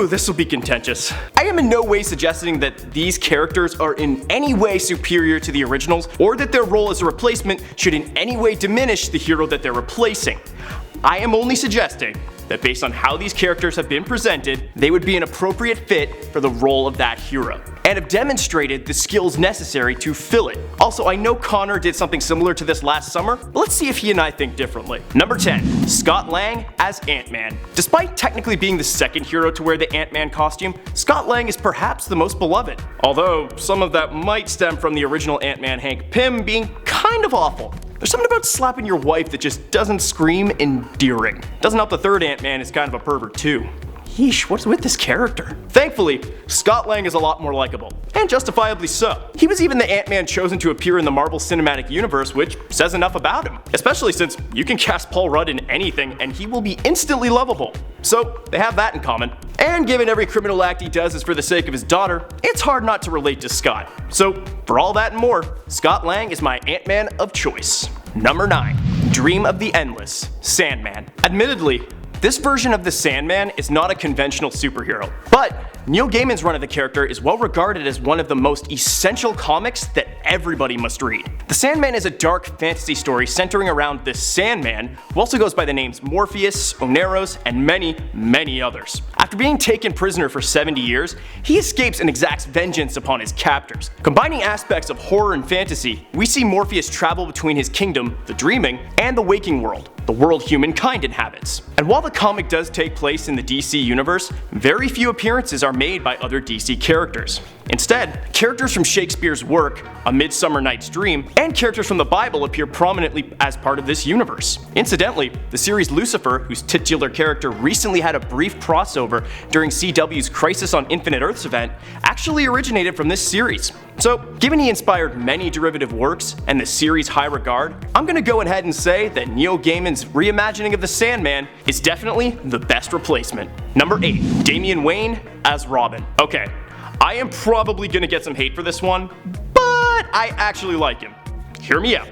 Ooh, this will be contentious. I am in no way suggesting that these characters are in any way superior to the originals, or that their role as a replacement should in any way diminish the hero that they're replacing. I am only suggesting that based on how these characters have been presented, they would be an appropriate fit for the role of that hero, and have demonstrated the skills necessary to fill it. Also, I know Connor did something similar to this last summer, but let's see if he and I think differently. Number 10. Scott Lang as Ant-Man. Despite technically being the second hero to wear the Ant-Man costume, Scott Lang is perhaps the most beloved. Although, some of that might stem from the original Ant-Man Hank Pym being kind of awful. There's something about slapping your wife that just doesn't scream endearing. Doesn't help the third Ant-Man is kind of a pervert too. Yeesh, what's with this character? Thankfully, Scott Lang is a lot more likable, and justifiably so. He was even the Ant-Man chosen to appear in the Marvel Cinematic Universe, which says enough about him. Especially since you can cast Paul Rudd in anything and he will be instantly lovable. So, they have that in common. And given every criminal act he does is for the sake of his daughter, it's hard not to relate to Scott. So, for all that and more, Scott Lang is my Ant-Man of choice. Number 9. Dream of the Endless, Sandman. Admittedly, this version of the Sandman is not a conventional superhero, but Neil Gaiman's run of the character is well regarded as one of the most essential comics that everybody must read. The Sandman is a dark fantasy story centering around the Sandman, who also goes by the names Morpheus, Oneros, and many others. After being taken prisoner for 70 years, he escapes and exacts vengeance upon his captors. Combining aspects of horror and fantasy, we see Morpheus travel between his kingdom, the dreaming, and the waking world, the world humankind inhabits. And while the comic does take place in the DC universe, very few appearances are made by other DC characters. Instead, characters from Shakespeare's work, A Midsummer Night's Dream, and characters from the Bible appear prominently as part of this universe. Incidentally, the series Lucifer, whose titular character recently had a brief crossover during CW's Crisis on Infinite Earths event, actually originated from this series. So, given he inspired many derivative works and the series' high regard, I'm gonna go ahead and say that Neil Gaiman's reimagining of the Sandman is definitely the best replacement. Number 8. Damian Wayne as Robin. Okay, I am probably gonna get some hate for this one, but I actually like him. Hear me out.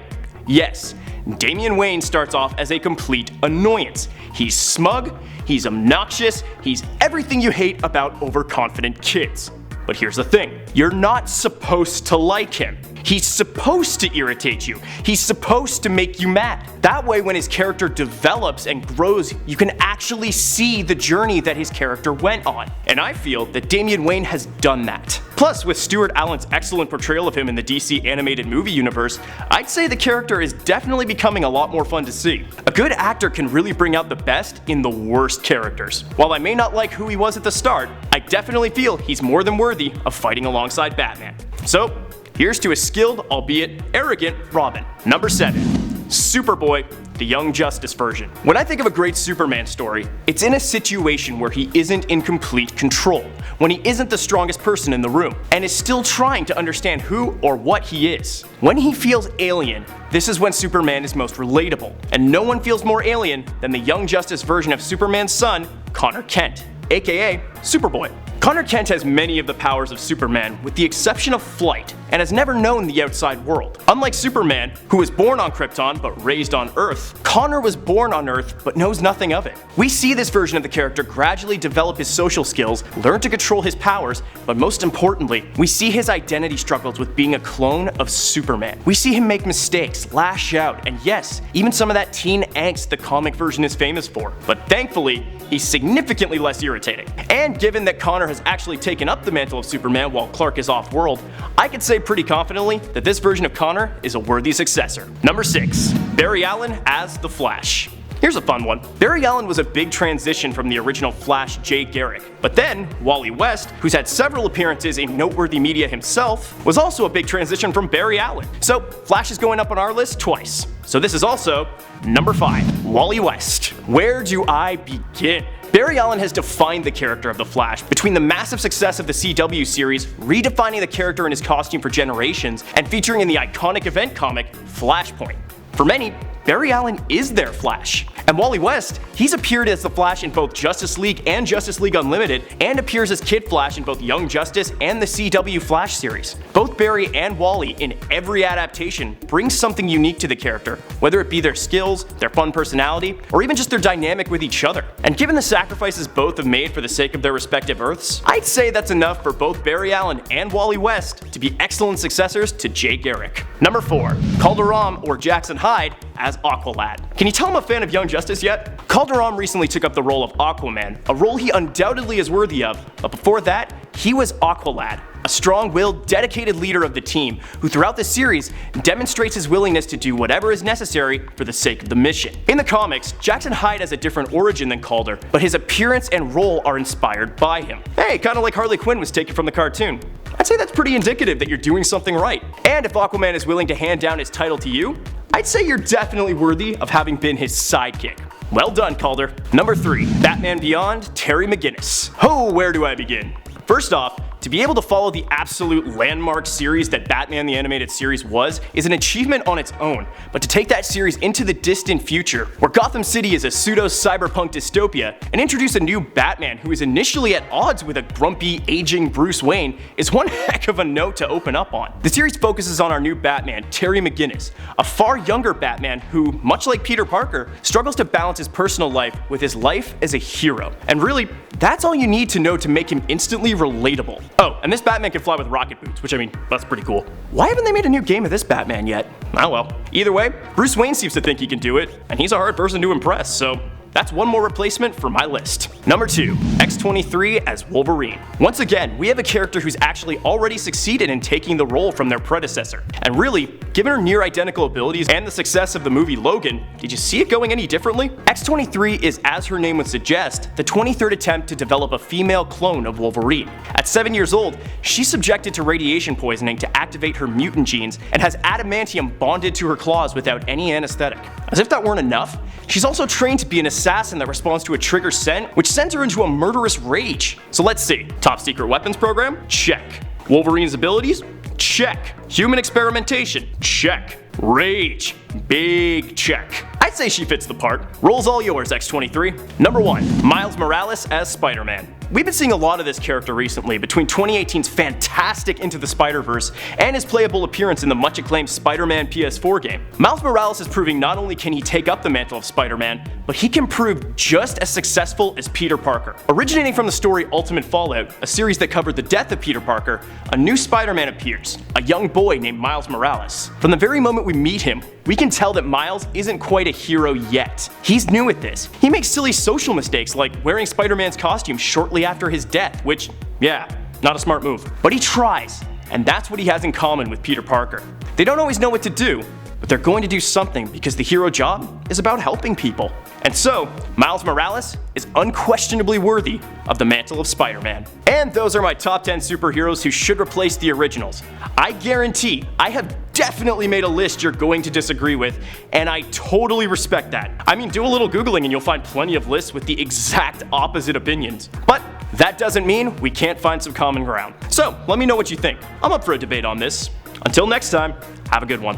Yes, Damian Wayne starts off as a complete annoyance. He's smug, he's obnoxious, he's everything you hate about overconfident kids. But here's the thing, you're not supposed to like him. He's supposed to irritate you. He's supposed to make you mad. That way when his character develops and grows, you can actually see the journey that his character went on. And I feel that Damian Wayne has done that. Plus, with Stuart Allen's excellent portrayal of him in the DC animated movie universe, I'd say the character is definitely becoming a lot more fun to see. A good actor can really bring out the best in the worst characters. While I may not like who he was at the start, I definitely feel he's more than worthy of fighting alongside Batman. So, here's to a skilled, albeit arrogant, Robin. Number 7. Superboy, the Young Justice version. When I think of a great Superman story, it's in a situation where he isn't in complete control, when he isn't the strongest person in the room, and is still trying to understand who or what he is. When he feels alien, this is when Superman is most relatable, and no one feels more alien than the Young Justice version of Superman's son, Connor Kent, aka Superboy. Connor Kent has many of the powers of Superman with the exception of flight, and has never known the outside world. Unlike Superman, who was born on Krypton but raised on Earth, Connor was born on Earth but knows nothing of it. We see this version of the character gradually develop his social skills, learn to control his powers, but most importantly, we see his identity struggles with being a clone of Superman. We see him make mistakes, lash out, and yes, even some of that teen angst the comic version is famous for. But thankfully, he's significantly less irritating. And given that Connor has actually taken up the mantle of Superman while Clark is off-world, I could say pretty confidently that this version of Connor is a worthy successor. Number 6. Barry Allen as the Flash. Here's a fun one. Barry Allen was a big transition from the original Flash Jay Garrick, but then Wally West, who's had several appearances in noteworthy media himself, was also a big transition from Barry Allen. So Flash is going up on our list twice. So this is also number 5, Wally West. Where do I begin? Barry Allen has defined the character of the Flash between the massive success of the CW series, redefining the character and his costume for generations, and featuring in the iconic event comic, Flashpoint. For many, Barry Allen is their Flash. And Wally West, he's appeared as the Flash in both Justice League and Justice League Unlimited, and appears as Kid Flash in both Young Justice and the CW Flash series. Both Barry and Wally in every adaptation bring something unique to the character, whether it be their skills, their fun personality, or even just their dynamic with each other. And given the sacrifices both have made for the sake of their respective Earths, I'd say that's enough for both Barry Allen and Wally West to be excellent successors to Jay Garrick. Number 4. KALDUR'AHM or Jackson Hyde as AQUALAD. Can you tell I'm a fan of Young Justice yet? KALDUR'AHM recently took up the role of Aquaman, a role he undoubtedly is worthy of, but before that, he was AQUALAD, a strong-willed, dedicated leader of the team who throughout the series demonstrates his willingness to do whatever is necessary for the sake of the mission. In the comics, Jackson Hyde has a different origin than Kaldur, but his appearance and role are inspired by him. Hey, kinda like Harley Quinn was taken from the cartoon. I'd say that's pretty indicative that you're doing something right. And if Aquaman is willing to hand down his title to you, I'd say you're definitely worthy of having been his sidekick. Well done, Kaldur. Number 3. Batman Beyond, Terry McGinnis. Oh, where do I begin? First off, to be able to follow the absolute landmark series that Batman the Animated Series was is an achievement on its own, but to take that series into the distant future, where Gotham City is a pseudo-cyberpunk dystopia, and introduce a new Batman who is initially at odds with a grumpy, aging Bruce Wayne is one heck of a note to open up on. The series focuses on our new Batman, Terry McGinnis, a far younger Batman who, much like Peter Parker, struggles to balance his personal life with his life as a hero. And really, that's all you need to know to make him instantly relatable. Oh, and this Batman can fly with rocket boots, which I mean, that's pretty cool. Why haven't they made a new game of this Batman yet? Oh well. Either way, Bruce Wayne seems to think he can do it, and he's a hard person to impress, so that's one more replacement for my list. Number 2. X-23 as Wolverine. Once again, we have a character who's actually already succeeded in taking the role from their predecessor. And really, given her near identical abilities and the success of the movie Logan, did you see it going any differently? X-23 is, as her name would suggest, the 23rd attempt to develop a female clone of Wolverine. At 7 years old, she's subjected to radiation poisoning to activate her mutant genes and has adamantium bonded to her claws without any anesthetic. As if that weren't enough, she's also trained to be an assassin that responds to a trigger scent, which sends her into a murderous rage. So let's see. Top secret weapons program? Check. Wolverine's abilities? Check. Human experimentation? Check. Rage? Big check. I'd say she fits the part. Roll's all yours, X-23. Number 1. Miles Morales as Spider-Man. We've been seeing a lot of this character recently, between 2018's fantastic Into the Spider-Verse and his playable appearance in the much acclaimed Spider-Man PS4 game. Miles Morales is proving not only can he take up the mantle of Spider-Man, but he can prove just as successful as Peter Parker. Originating from the story Ultimate Fallout, a series that covered the death of Peter Parker, a new Spider-Man appears, a young boy named Miles Morales. From the very moment we meet him, we can tell that Miles isn't quite a hero yet. He's new at this. He makes silly social mistakes like wearing Spider-Man's costume shortly after his death, which, yeah, not a smart move. But he tries, and that's what he has in common with Peter Parker. They don't always know what to do, but they're going to do something because the hero job is about helping people. And so, Miles Morales is unquestionably worthy of the mantle of Spider-Man. And those are my top 10 superheroes who should replace the originals. I guarantee I have definitely made a list you're going to disagree with, and I totally respect that. I mean, do a little Googling and you'll find plenty of lists with the exact opposite opinions. But that doesn't mean we can't find some common ground. So, let me know what you think. I'm up for a debate on this. Until next time, have a good one.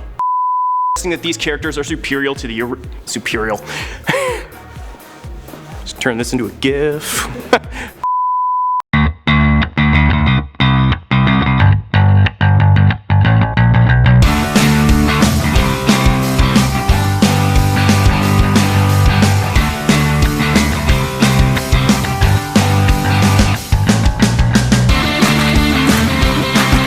That these characters are superior to the superior. Just turn this into a GIF.